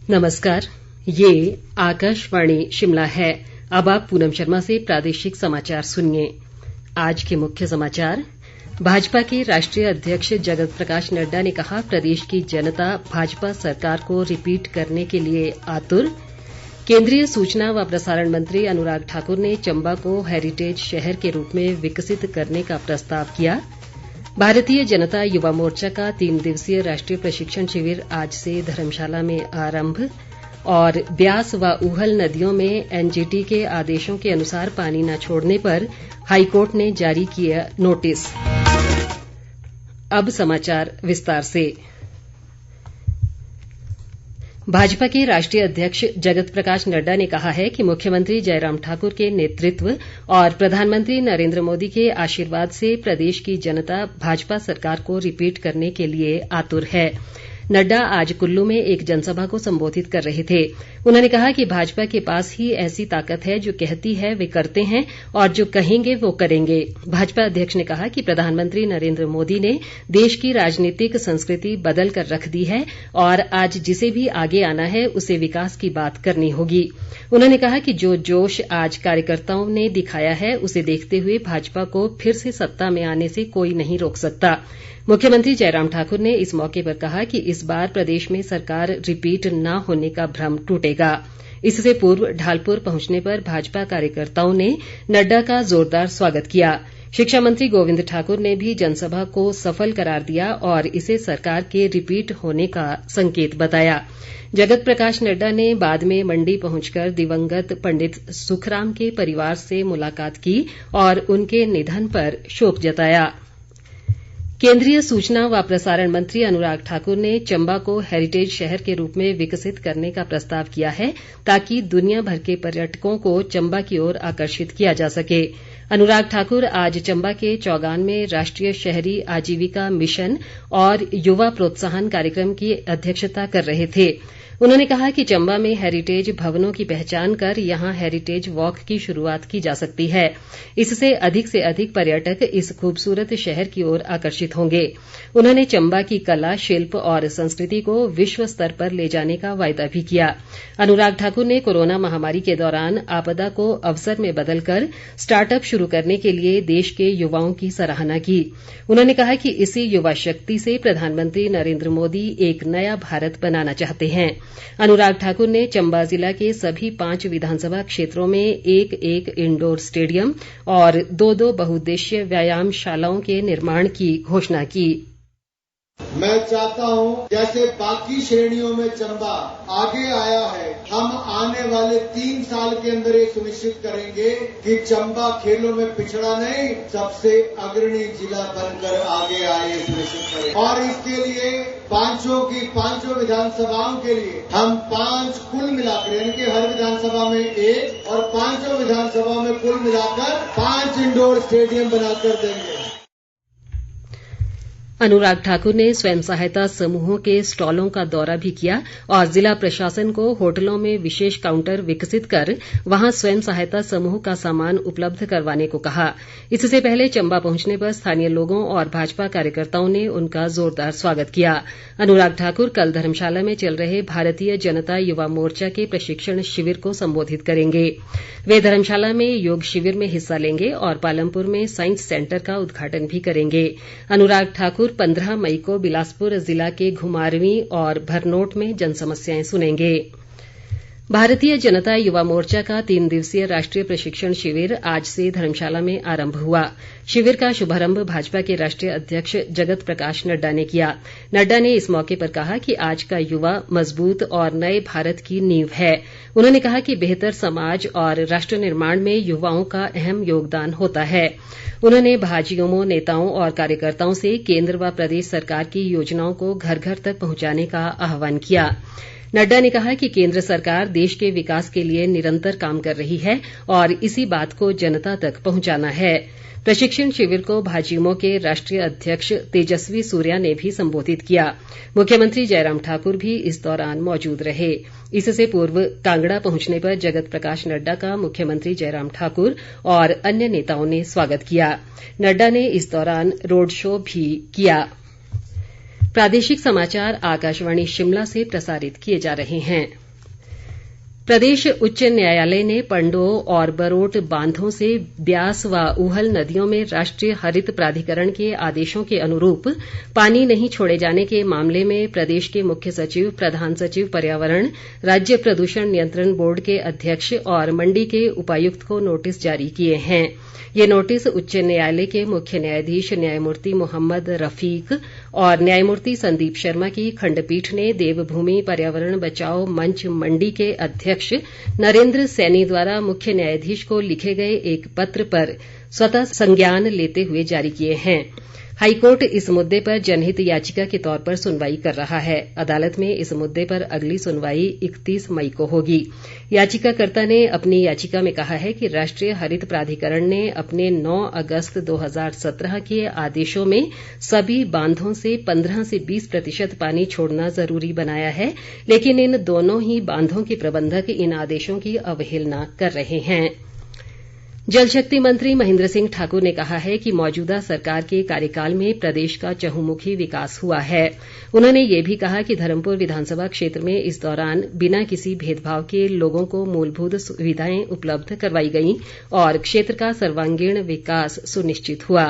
नमस्कार, ये आकाशवाणी शिमला है। अब आप पूनम शर्मा से प्रादेशिक समाचार सुनिए। आज के मुख्य समाचार। भाजपा के राष्ट्रीय अध्यक्ष जगत प्रकाश नड्डा ने कहा, प्रदेश की जनता भाजपा सरकार को रिपीट करने के लिए आतुर। केंद्रीय सूचना व प्रसारण मंत्री अनुराग ठाकुर ने चंबा को हेरिटेज शहर के रूप में विकसित करने का प्रस्ताव किया। भारतीय जनता युवा मोर्चा का 3 दिवसीय राष्ट्रीय प्रशिक्षण शिविर आज से धर्मशाला में आरंभ। और ब्यास व ऊहल नदियों में एनजीटी के आदेशों के अनुसार पानी न छोड़ने पर हाईकोर्ट ने जारी किया नोटिस। अब समाचार विस्तार से। भाजपा के राष्ट्रीय अध्यक्ष जगत प्रकाश नड्डा ने कहा है कि मुख्यमंत्री जयराम ठाकुर के नेतृत्व और प्रधानमंत्री नरेंद्र मोदी के आशीर्वाद से प्रदेश की जनता भाजपा सरकार को रिपीट करने के लिए आतुर है। नड्डा आज कुल्लू में एक जनसभा को संबोधित कर रहे थे। उन्होंने कहा कि भाजपा के पास ही ऐसी ताकत है, जो कहती है वे करते हैं और जो कहेंगे वो करेंगे। भाजपा अध्यक्ष ने कहा कि प्रधानमंत्री नरेंद्र मोदी ने देश की राजनीतिक संस्कृति बदल कर रख दी है और आज जिसे भी आगे आना है उसे विकास की बात करनी होगी। उन्होंने कहा कि जो जोश आज कार्यकर्ताओं ने दिखाया है, उसे देखते हुए भाजपा को फिर से सत्ता में आने से कोई नहीं रोक सकता। मुख्यमंत्री जयराम ठाकुर ने इस मौके पर कहा कि इस बार प्रदेश में सरकार रिपीट न होने का भ्रम टूटेगा। इससे पूर्व ढालपुर पहुंचने पर भाजपा कार्यकर्ताओं ने नड्डा का जोरदार स्वागत किया। शिक्षा मंत्री गोविंद ठाकुर ने भी जनसभा को सफल करार दिया और इसे सरकार के रिपीट होने का संकेत बताया। जगत प्रकाश नड्डा ने बाद में मंडी पहुंचकर दिवंगत पंडित सुखराम के परिवार से मुलाकात की और उनके निधन पर शोक जताया। केंद्रीय सूचना व प्रसारण मंत्री अनुराग ठाकुर ने चंबा को हेरिटेज शहर के रूप में विकसित करने का प्रस्ताव किया है, ताकि दुनिया भर के पर्यटकों को चंबा की ओर आकर्षित किया जा सके। अनुराग ठाकुर आज चंबा के चौगान में राष्ट्रीय शहरी आजीविका मिशन और युवा प्रोत्साहन कार्यक्रम की अध्यक्षता कर रहे थे। उन्होंने कहा कि चंबा में हेरिटेज भवनों की पहचान कर यहां हेरिटेज वॉक की शुरुआत की जा सकती है। इससे अधिक से अधिक पर्यटक इस खूबसूरत शहर की ओर आकर्षित होंगे। उन्होंने चंबा की कला, शिल्प और संस्कृति को विश्व स्तर पर ले जाने का वायदा भी किया। अनुराग ठाकुर ने कोरोना महामारी के दौरान आपदा को अवसर में बदलकर स्टार्टअप शुरू करने के लिए देश के युवाओं की सराहना की। उन्होंने कहा कि इसी युवा शक्ति से प्रधानमंत्री नरेंद्र मोदी एक नया भारत बनाना चाहते हैं। अनुराग ठाकुर ने चंबा जिला के सभी 5 विधानसभा क्षेत्रों में एक इंडोर स्टेडियम और 2 बहुउद्देशीय व्यायामशालाओं के निर्माण की घोषणा की। मैं चाहता हूं, जैसे बाकी श्रेणियों में चंबा आगे आया है, हम आने वाले 3 साल के अंदर ये सुनिश्चित करेंगे कि चंबा खेलों में पिछड़ा नहीं, सबसे अग्रणी जिला बनकर आगे आए, सुनिश्चित करें। और इसके लिए 5 विधानसभाओं के लिए हम 5 कुल मिलाकर, यानी कि हर विधानसभा में 1 और 5 विधानसभा में कुल मिलाकर 5 इंडोर स्टेडियम बनाकर देंगे। अनुराग ठाकुर ने स्वयं सहायता समूहों के स्टॉलों का दौरा भी किया और जिला प्रशासन को होटलों में विशेष काउंटर विकसित कर वहां स्वयं सहायता समूह का सामान उपलब्ध करवाने को कहा। इससे पहले चंबा पहुंचने पर स्थानीय लोगों और भाजपा कार्यकर्ताओं ने उनका जोरदार स्वागत किया। अनुराग ठाकुर कल धर्मशाला में चल रहे भारतीय जनता युवा मोर्चा के प्रशिक्षण शिविर को संबोधित करेंगे। वे धर्मशाला में योग शिविर में हिस्सा लेंगे और पालमपुर में साइंस सेंटर का उद्घाटन भी करेंगे। अनुराग ठाकुर 15 मई को बिलासपुर जिला के घुमारवीं और भरनोट में जनसमस्याएं सुनेंगे। भारतीय जनता युवा मोर्चा का 3 दिवसीय राष्ट्रीय प्रशिक्षण शिविर आज से धर्मशाला में आरंभ हुआ। शिविर का शुभारंभ भाजपा के राष्ट्रीय अध्यक्ष जगत प्रकाश नड्डा ने किया। नड्डा ने इस मौके पर कहा कि आज का युवा मजबूत और नए भारत की नींव है। उन्होंने कहा कि बेहतर समाज और राष्ट्र निर्माण में युवाओं का अहम योगदान होता है। उन्होंने भाजयुमो नेताओं और कार्यकर्ताओं से केंद्र व प्रदेश सरकार की योजनाओं को घर घर तक पहुंचाने का आह्वान किया। नड्डा ने कहा कि केंद्र सरकार देश के विकास के लिए निरंतर काम कर रही है और इसी बात को जनता तक पहुंचाना है। प्रशिक्षण शिविर को भाजयुमो के राष्ट्रीय अध्यक्ष तेजस्वी सूर्या ने भी संबोधित किया। मुख्यमंत्री जयराम ठाकुर भी इस दौरान मौजूद रहे। इससे पूर्व कांगड़ा पहुंचने पर जगत प्रकाश नड्डा का मुख्यमंत्री जयराम ठाकुर और अन्य नेताओं ने स्वागत किया। नड्डा ने इस दौरान रोड शो भी किया। प्रादेशिक समाचार आकाशवाणी शिमला से प्रसारित किए जा रहे हैं। प्रदेश उच्च न्यायालय ने पंडोह और बरोट बांधों से ब्यास व ऊहल नदियों में राष्ट्रीय हरित प्राधिकरण के आदेशों के अनुरूप पानी नहीं छोड़े जाने के मामले में प्रदेश के मुख्य सचिव, प्रधान सचिव पर्यावरण, राज्य प्रदूषण नियंत्रण बोर्ड के अध्यक्ष और मंडी के उपायुक्त को नोटिस जारी किए हैं। ये नोटिस उच्च न्यायालय के मुख्य न्यायाधीश न्यायमूर्ति मोहम्मद रफीक और न्यायमूर्ति संदीप शर्मा की खंडपीठ ने देवभूमि पर्यावरण बचाओ मंच मंडी के अध्यक्ष नरेंद्र सैनी द्वारा मुख्य न्यायाधीश को लिखे गए एक पत्र पर स्वतः संज्ञान लेते हुए जारी किए हैं। हाईकोर्ट इस मुद्दे पर जनहित याचिका के तौर पर सुनवाई कर रहा है। अदालत में इस मुद्दे पर अगली सुनवाई 31 मई को होगी। याचिकाकर्ता ने अपनी याचिका में कहा है कि राष्ट्रीय हरित प्राधिकरण ने अपने 9 अगस्त 2017 के आदेशों में सभी बांधों से 15 से 20% पानी छोड़ना जरूरी बनाया है, लेकिन इन दोनों ही बांधों के प्रबंधक इन आदेशों की अवहेलना कर रहे हैं। जल शक्ति मंत्री महेंद्र सिंह ठाकुर ने कहा है कि मौजूदा सरकार के कार्यकाल में प्रदेश का चहुमुखी विकास हुआ है। उन्होंने ये भी कहा कि धर्मपुर विधानसभा क्षेत्र में इस दौरान बिना किसी भेदभाव के लोगों को मूलभूत सुविधाएं उपलब्ध करवाई गईं और क्षेत्र का सर्वांगीण विकास सुनिश्चित हुआ।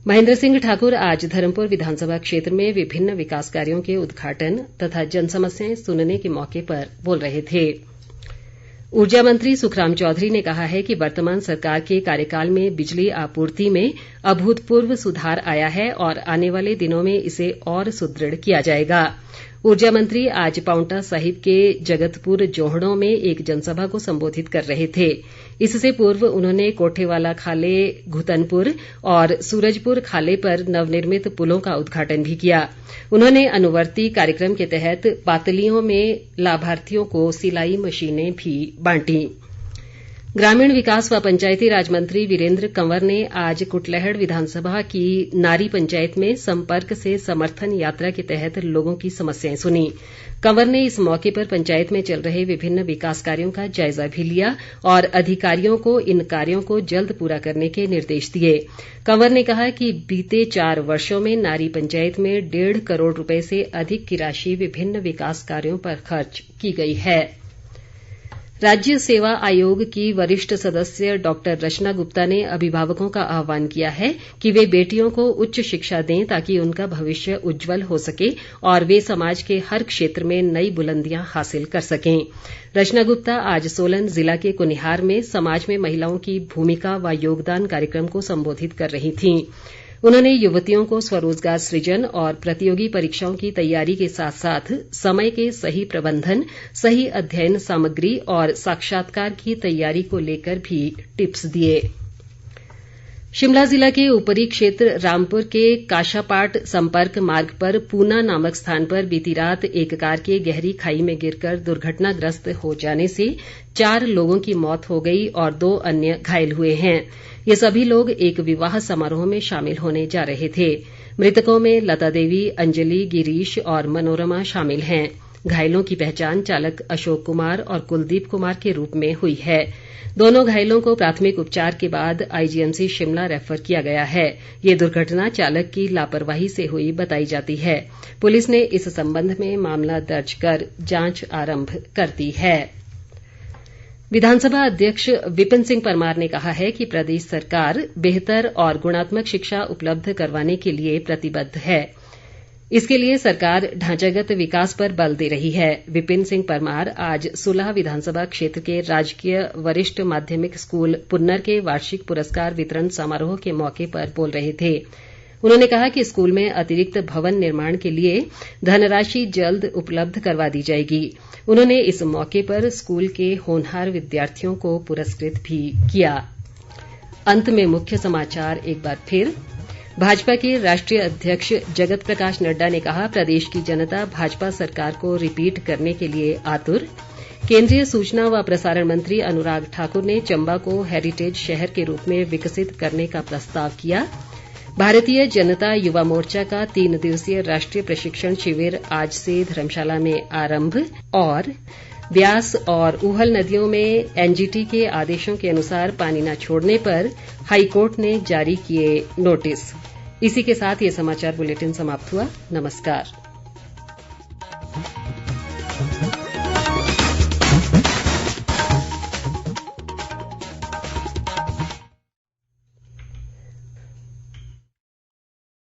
महेंद्र सिंह ठाकुर आज धर्मपुर विधानसभा क्षेत्र में विभिन्न विकास कार्यों के उद्घाटन तथा जनसमस्याएं सुनने के मौके पर बोल रहे थे। ऊर्जा मंत्री सुखराम चौधरी ने कहा है कि वर्तमान सरकार के कार्यकाल में बिजली आपूर्ति में अभूतपूर्व सुधार आया है और आने वाले दिनों में इसे और सुदृढ़ किया जाएगा। ऊर्जा मंत्री आज पांवटा साहिब के जगतपुर जोहड़ों में एक जनसभा को संबोधित कर रहे थे। इससे पूर्व उन्होंने कोठेवाला खाले, घुतनपुर और सूरजपुर खाले पर नवनिर्मित पुलों का उद्घाटन भी किया। उन्होंने अनुवर्ती कार्यक्रम के तहत पातलियों में लाभार्थियों को सिलाई मशीनें भी बांटी। ग्रामीण विकास व पंचायती राज मंत्री वीरेंद्र कंवर ने आज कुटलैहड़ विधानसभा की नारी पंचायत में संपर्क से समर्थन यात्रा के तहत लोगों की समस्याएं सुनी। कंवर ने इस मौके पर पंचायत में चल रहे विभिन्न विकास कार्यों का जायजा भी लिया और अधिकारियों को इन कार्यों को जल्द पूरा करने के निर्देश दिए। कंवर ने कहा कि बीते 4 वर्षों में नारी पंचायत में 1.5 करोड़ रुपए से अधिक की राशि विभिन्न विकास कार्यों पर खर्च की गई है। राज्य सेवा आयोग की वरिष्ठ सदस्य डॉक्टर रचना गुप्ता ने अभिभावकों का आह्वान किया है कि वे बेटियों को उच्च शिक्षा दें ताकि उनका भविष्य उज्जवल हो सके और वे समाज के हर क्षेत्र में नई बुलंदियां हासिल कर सकें। रचना गुप्ता आज सोलन जिला के कुनिहार में समाज में महिलाओं की भूमिका व योगदान कार्यक्रम को संबोधित कर रही थीं। उन्होंने युवतियों को स्वरोजगार सृजन और प्रतियोगी परीक्षाओं की तैयारी के साथ साथ समय के सही प्रबंधन, सही अध्ययन सामग्री और साक्षात्कार की तैयारी को लेकर भी टिप्स दिए। शिमला जिला के ऊपरी क्षेत्र रामपुर के काशापाट संपर्क मार्ग पर पूना नामक स्थान पर बीती रात एक कार के गहरी खाई में गिरकर दुर्घटनाग्रस्त हो जाने से 4 लोगों की मौत हो गई और 2 अन्य घायल हुए हैं। ये सभी लोग एक विवाह समारोह में शामिल होने जा रहे थे। मृतकों में लता देवी, अंजलि, गिरीश और मनोरमा शामिल हैं। घायलों की पहचान चालक अशोक कुमार और कुलदीप कुमार के रूप में हुई है। दोनों घायलों को प्राथमिक उपचार के बाद आईजीएमसी शिमला रेफर किया गया है। ये दुर्घटना चालक की लापरवाही से हुई बताई जाती है। पुलिस ने इस संबंध में मामला दर्ज कर जांच आरंभ कर दी है। विधानसभा अध्यक्ष विपिन सिंह परमार ने कहा है कि प्रदेश सरकार बेहतर और गुणात्मक शिक्षा उपलब्ध करवाने के लिए प्रतिबद्ध है। इसके लिए सरकार ढांचागत विकास पर बल दे रही है। विपिन सिंह परमार आज सुलह विधानसभा क्षेत्र के राजकीय वरिष्ठ माध्यमिक स्कूल पुन्नर के वार्षिक पुरस्कार वितरण समारोह के मौके पर बोल रहे थे। उन्होंने कहा कि स्कूल में अतिरिक्त भवन निर्माण के लिए धनराशि जल्द उपलब्ध करवा दी जाएगी। उन्होंने इस मौके पर स्कूल के होनहार विद्यार्थियों को पुरस्कृत भी किया। अंत में मुख्य समाचार एक बार फिर। भाजपा के राष्ट्रीय अध्यक्ष जगत प्रकाश नड्डा ने कहा, प्रदेश की जनता भाजपा सरकार को रिपीट करने के लिए आतुर। केंद्रीय सूचना व प्रसारण मंत्री अनुराग ठाकुर ने चंबा को हेरिटेज शहर के रूप में विकसित करने का प्रस्ताव किया। भारतीय जनता युवा मोर्चा का 3 दिवसीय राष्ट्रीय प्रशिक्षण शिविर आज से धर्मशाला में आरंभ। और ब्यास और ऊहल नदियों में एनजीटी के आदेशों के अनुसार पानी न छोड़ने पर हाईकोर्ट ने जारी किए नोटिस। इसी के साथ ये समाचार बुलेटिन समाप्त हुआ। नमस्कार।